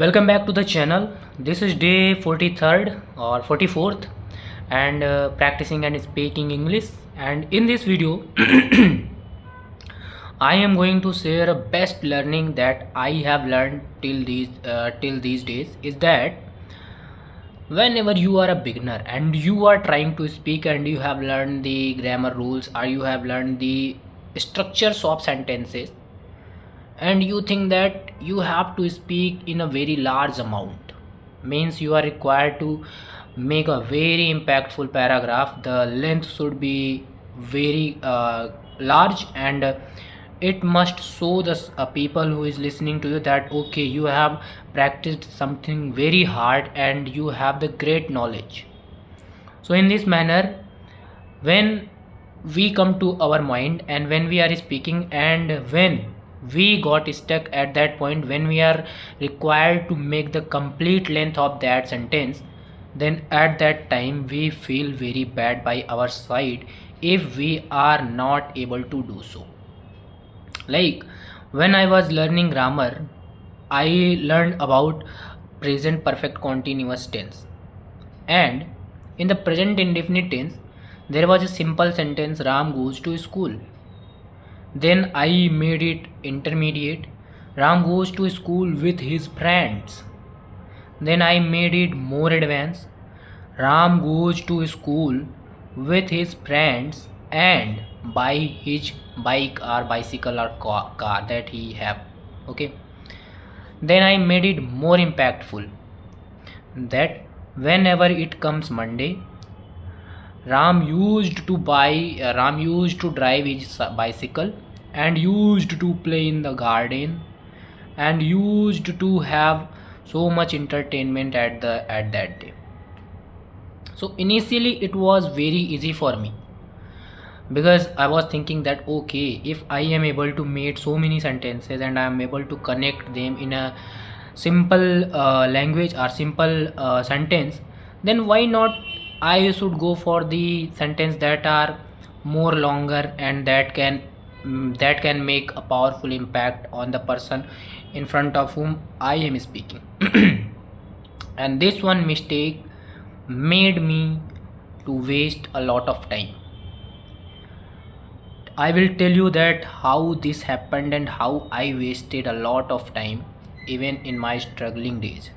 Welcome back to the channel. This is day 43rd or 44th and practicing and speaking English, and in this video I am going to share a best learning that I have learned till these days is that whenever you are a beginner and you are trying to speak and you have learned the grammar rules or you have learned the structures of sentences, and you think that you have to speak in a very large amount, means you are required to make a very impactful paragraph. The length should be very large, and it must show the people who is listening to you that okay, you have practiced something very hard and you have the great knowledge. So in this manner, when we come to our mind and when we are speaking, and when we got stuck at that point when we are required to make the complete length of that sentence, then at that time we feel very bad by our side if we are not able to do so. Like when I was learning grammar, I learned about present perfect continuous tense, and in the present indefinite tense there was a simple sentence, Ram goes to school. Then I made it intermediate, Ram goes to school with his friends. Then I made it more advanced, Ram goes to school with his friends and by his bike or bicycle or car that he have. Okay. Then I made it more impactful, that whenever it comes Monday, Ram used to drive his bicycle and used to play in the garden and used to have so much entertainment at that day. So initially it was very easy for me because I was thinking that okay, if I am able to make so many sentences and I am able to connect them in a simple language or simple sentence, then why not I should go for the sentence that are more longer and that can make a powerful impact on the person in front of whom I am speaking. And this one mistake made me to waste a lot of time. I will tell you that how this happened and how I wasted a lot of time even in my struggling days.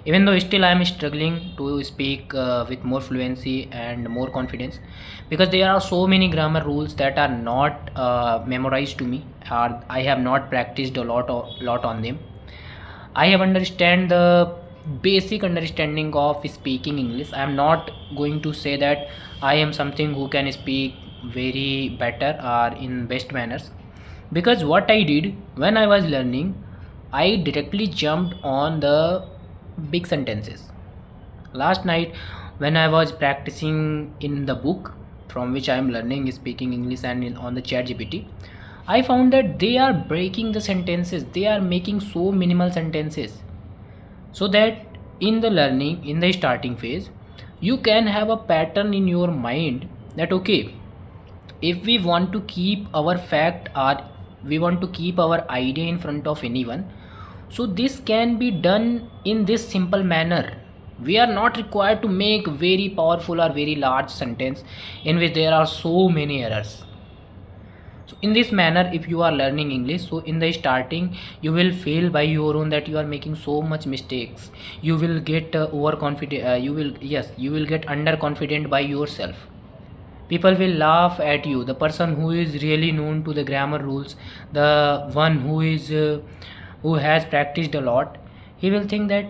Even though still I am struggling to speak with more fluency and more confidence, because there are so many grammar rules that are not memorized to me, or I have not practiced a lot on them. I have understand the basic understanding of speaking English. I am not going to say that I am something who can speak very better or in best manners, because what I did when I was learning, I directly jumped on the big sentences. Last night when I was practicing in the book from which I am learning speaking English and on the chat GPT, I found that they are breaking the sentences, they are making so minimal sentences, so that in the learning in the starting phase you can have a pattern in your mind that okay, if we want to keep our fact or we want to keep our idea in front of anyone, so this can be done in this simple manner. We are not required to make very powerful or very large sentence in which there are so many errors. So in this manner, if you are learning English, so in the starting you will feel by your own that you are making so much mistakes. You will get overconfident, you will get underconfident by yourself. People will laugh at you. The person who is really known to the grammar rules, the one who has practiced a lot, he will think that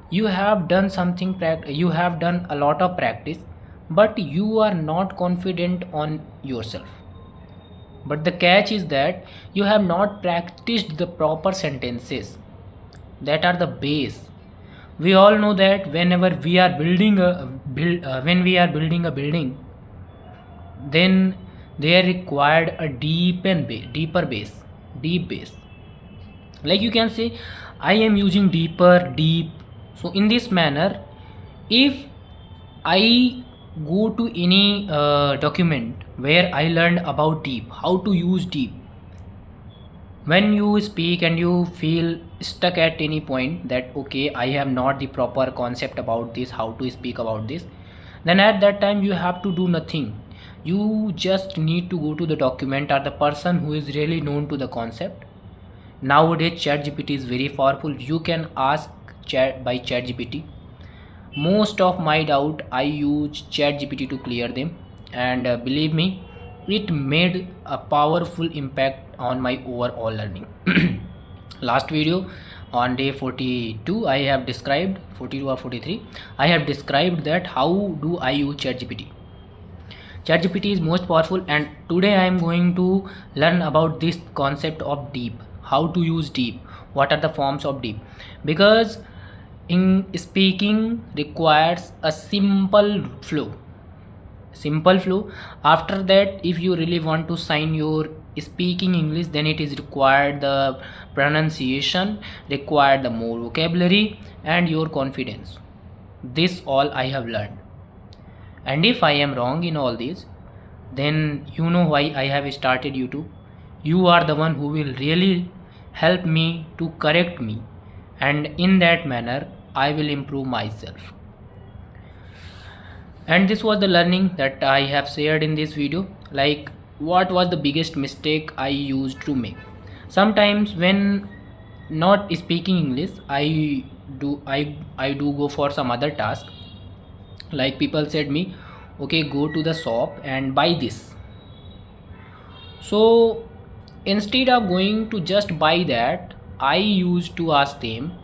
you have done you have done a lot of practice, but you are not confident on yourself. But the catch is that you have not practiced the proper sentences that are the base. We all know that whenever we are when we are building a building, then they required a deeper base, deep base. Like you can say, I am using deep. So in this manner, if I go to any document where I learned about deep, how to use deep, when you speak and you feel stuck at any point that okay, I have not the proper concept about this, how to speak about this, then at that time you have to do nothing. You just need to go to the document or the person who is really known to the concept. Nowadays ChatGPT is very powerful. You can ask chat by ChatGPT. Most of my doubt I use ChatGPT to clear them, and believe me, it made a powerful impact on my overall learning. Last video on day 42 I have described, 42 or 43, I have described that how do I use ChatGPT. ChatGPT is most powerful, and today I am going to learn about this concept of deep, how to use deep, what are the forms of deep, because in speaking requires a simple flow. After that, if you really want to sign your speaking English, then it is required the pronunciation, required the more vocabulary and your confidence. This all I have learned, and if I am wrong in all this, then you know why I have started YouTube. You are the one who will really help me to correct me, and in that manner I will improve myself. And this was the learning that I have shared in this video. Like, what was the biggest mistake I used to make? Sometimes when not speaking English, I do go for some other task. Like, people said me, okay, go to the shop and buy this. So instead of going to just buy that, I used to ask them,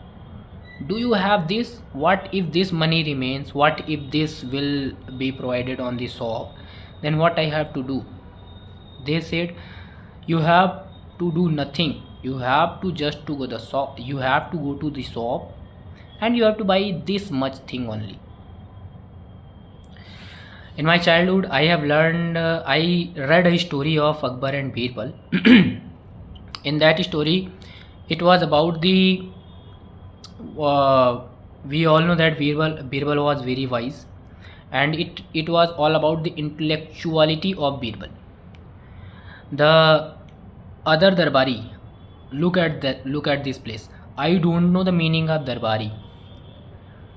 do you have this? What if this money remains? What if this will be provided on the shop? Then what I have to do? They said, you have to do nothing. You have to just to go the shop. You have to go to the shop and you have to buy this much thing only. In my childhood, I have learned, I read a story of Akbar and Birbal. In that story, it was about the, we all know that Birbal was very wise, and it was all about the intellectuality of Birbal. The other Darbari, look at this place. I don't know the meaning of Darbari.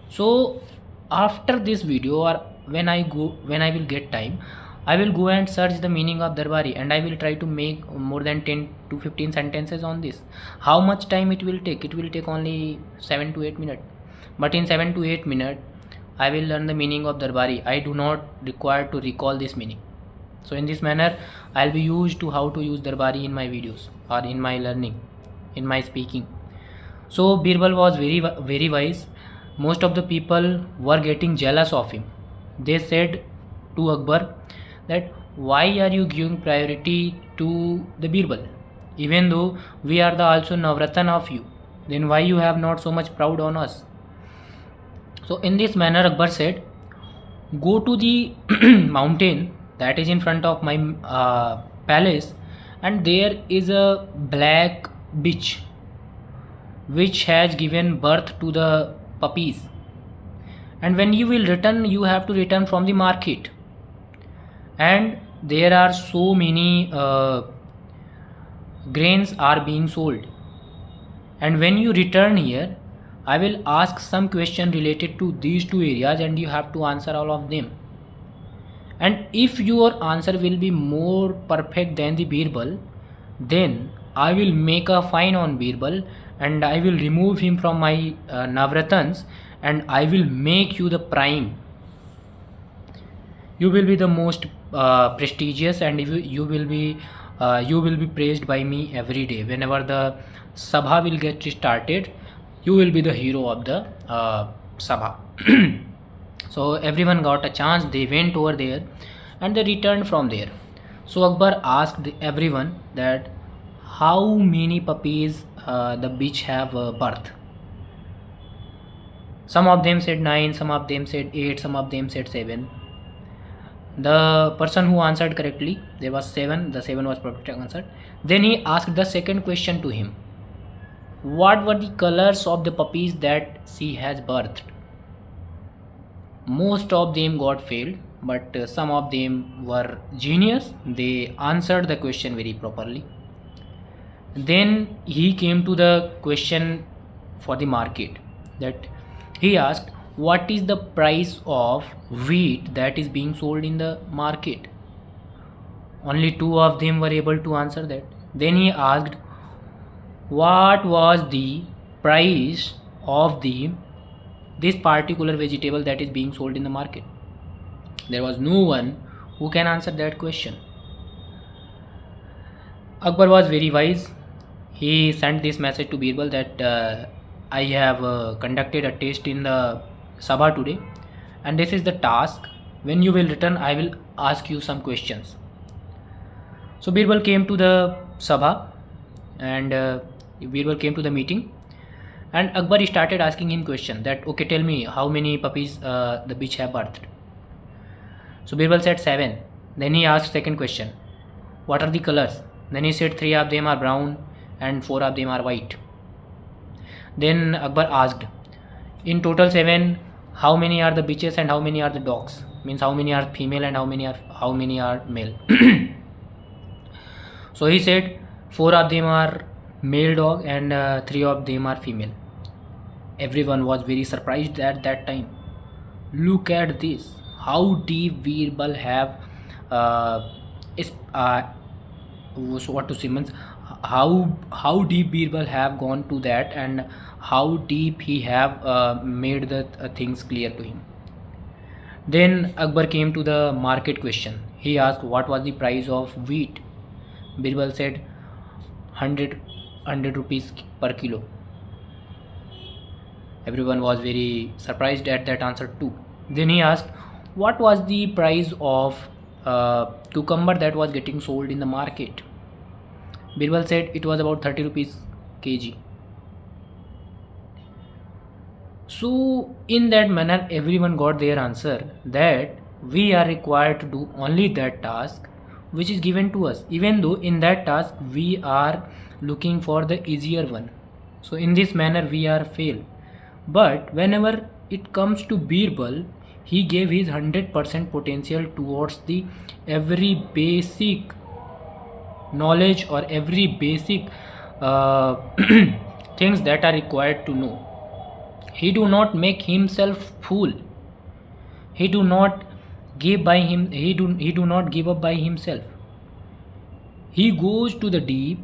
So after this video, or when I will get time, I will go and search the meaning of Darbari, and I will try to make more than 10 to 15 sentences on this. How much time it will take? It will take only 7 to 8 minutes. But in 7 to 8 minutes, I will learn the meaning of Darbari. I do not require to recall this meaning. So in this manner, I'll be used to how to use Darbari in my videos or in my learning, in my speaking. So Birbal was very wise. Most of the people were getting jealous of him. They said to Akbar that why are you giving priority to the Birbal, even though we are the also Navratan of you, then why you have not so much proud on us? So in this manner Akbar said, go to the mountain that is in front of my palace, and there is a black bitch which has given birth to the puppies, and when you will return, you have to return from the market, and there are so many grains are being sold, and when you return here, I will ask some question related to these two areas, and you have to answer all of them. And if your answer will be more perfect than the Birbal, then I will make a fine on Birbal, and I will remove him from my Navratans, and I will make you the prime. You will be the most prestigious, and you will be praised by me every day. Whenever the sabha will get started, you will be the hero of the sabha. So everyone got a chance. They went over there and they returned from there. So Akbar asked everyone that how many puppies the bitch have birth. Some of them said 9, some of them said 8, some of them said 7. The person who answered correctly, there was 7, the 7 was perfect answer. Then he asked the second question to him, what were the colors of the puppies that she has birthed? Most of them got failed, but some of them were genius. They answered the question very properly. Then he came to the question for the market, that he asked what is the price of wheat that is being sold in the market. Only two of them were able to answer that. Then he asked what was the price of the this particular vegetable that is being sold in the market. There was no one who can answer that question. Akbar was very wise. He sent this message to Birbal that I have conducted a test in the Sabha today, and this is the task. When you will return, I will ask you some questions. So Birbal came to the Sabha, and Birbal came to the meeting, and Akbar started asking him question that, okay, tell me how many puppies the bitch have birthed. So Birbal said 7. Then he asked second question, what are the colors? Then he said 3 of them are brown and 4 of them are white. Then Akbar asked, in total 7, how many are the bitches and how many are the dogs? Means how many are female and how many are male. So he said 4 of them are male dog and 3 of them are female. Everyone was very surprised at that time. Look at this. How deep Birbal have is so what to say means how deep Birbal have gone to that, and how deep he have made the things clear to him. Then Akbar came to the market question. He asked what was the price of wheat. Birbal said 100 rupees per kilo. Everyone was very surprised at that answer too. Then he asked what was the price of cucumber that was getting sold in the market. Birbal said it was about 30 rupees kg. So in that manner everyone got their answer that we are required to do only that task which is given to us, even though in that task we are looking for the easier one. So in this manner we are fail. But whenever it comes to Birbal, he gave his 100% potential towards the every basic knowledge or every basic things that are required to know. He do not make himself fool. He do not give by him. He do not give up by himself. He goes to the deep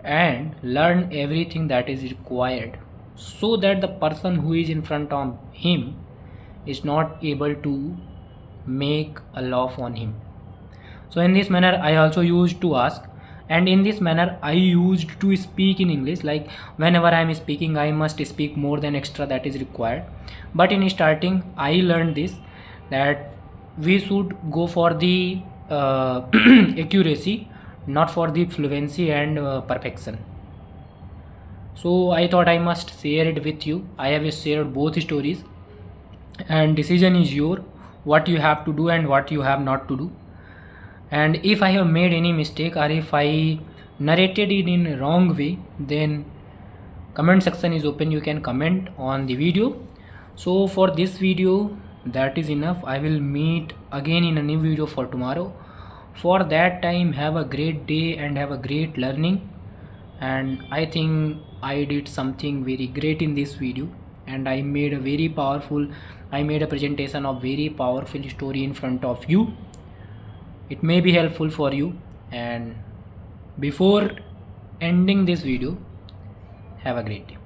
and learn everything that is required, so that the person who is in front of him is not able to make a laugh on him. So in this manner I also used to ask, and in this manner I used to speak in English, like whenever I am speaking I must speak more than extra that is required. But in starting I learned this, that we should go for the accuracy, not for the fluency and perfection. So I thought I must share it with you. I have shared both stories, and decision is your, what you have to do and what you have not to do. And if I have made any mistake or if I narrated it in a wrong way, then comment section is open, you can comment on the video. So for this video that is enough. I will meet again in a new video for tomorrow. For that time, have a great day and have a great learning. And I think I did something very great in this video, and I made a presentation of very powerful story in front of you. It may be helpful for you. And before ending this video, have a great day.